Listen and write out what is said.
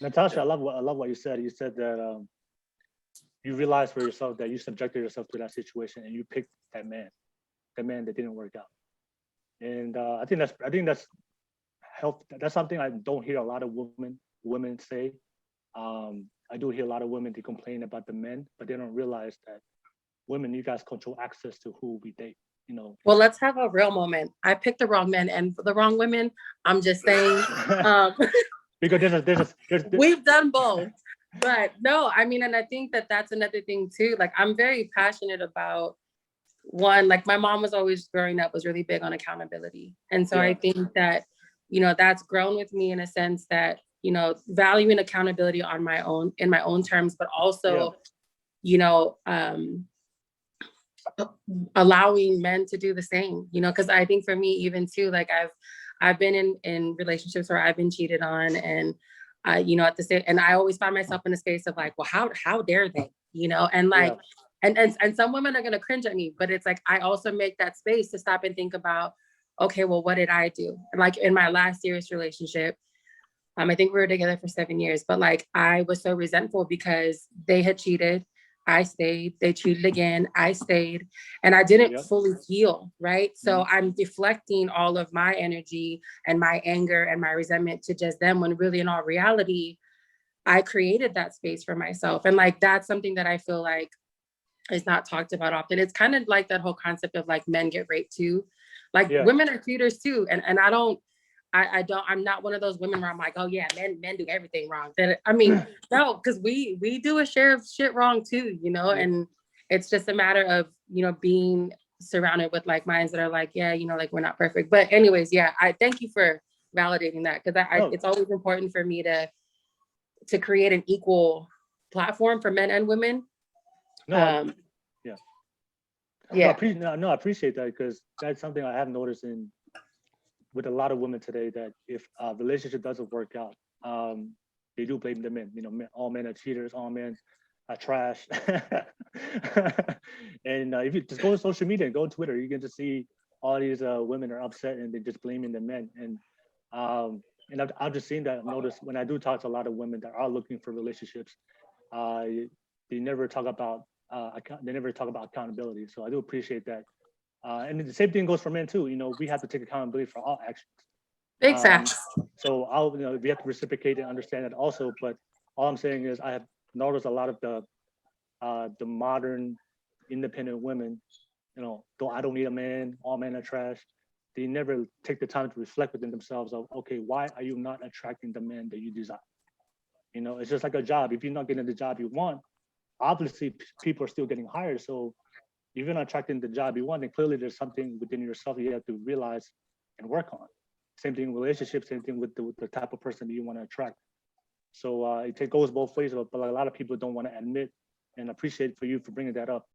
Natasha, I love what you said. You said that you realized for yourself that you subjected yourself to that situation and you picked the man that didn't work out. And I think that's help. That's something I don't hear a lot of women say. I do hear a lot of women, they complain about the men, but they don't realize that women, you guys control access to who we date. You know. Well, let's have a real moment. I picked the wrong men and the wrong women. I'm just saying. Um, Because there's we've done both, but no, I mean, and I think that that's another thing too. Like, I'm very passionate about one. Like, my mom was always growing up was really big on accountability, and so I yeah, think that that's grown with me in a sense that valuing accountability on my own in my own terms, but yeah, also you know um allowing men to do the same, because I think for me, even too, like I've been in relationships where I've been cheated on, and at the same, and I always find myself in a space of like, well, how dare they, and yeah, like, and some women are gonna cringe at me, but it's like I also make that space to stop and think about, okay, well, what did I do? And like in my last serious relationship, I think we were together for 7 years, but like I was so resentful because they had cheated. I stayed, they cheated again, I stayed, and I didn't yep. fully heal, right? So Mhm. I'm deflecting all of my energy and my anger and my resentment to just them, when really in all reality, I created that space for myself. And like that's something that I feel like is not talked about often. It's kind of like that whole concept of like men get raped too. Like Yeah, women are cheaters too. And I don't, I'm not one of those women where I'm like, oh yeah, men do everything wrong. That I mean, no, because we do a share of shit wrong too, yeah. and it's just a matter of, being surrounded with like minds that are like, yeah, like we're not perfect. But anyways, yeah, I thank you for validating that, because No, it's always important for me to create an equal platform for men and women. no, Um, yeah. yeah. No, I appreciate that because that's something I have noticed in with a lot of women today that if a relationship doesn't work out, they do blame the men. You know, all men are cheaters, all men are trash. And if you just go to social media and go on Twitter, you can just see all these women are upset and they're just blaming the men. And I've just seen that. I've noticed when I do talk to a lot of women that are looking for relationships, uh, they never talk about they never talk about accountability. So I do appreciate that. And the same thing goes for men too. You know, we have to take accountability for all actions. Big Um, facts. so we have to reciprocate and understand that also. But all I'm saying is I have noticed a lot of the modern independent women. You know, though I don't need a man, all men are trash. They never take the time to reflect within themselves of, okay, why are you not attracting the man that you desire? You know, it's just like a job. If you're not getting the job you want, obviously people are still getting hired. So if you're not attracting the job you want, then clearly there's something within yourself you have to realize and work on. Same thing in relationships, same thing with the type of person that you want to attract. So it goes both ways, but a lot of people don't want to admit and appreciate for you for bringing that up.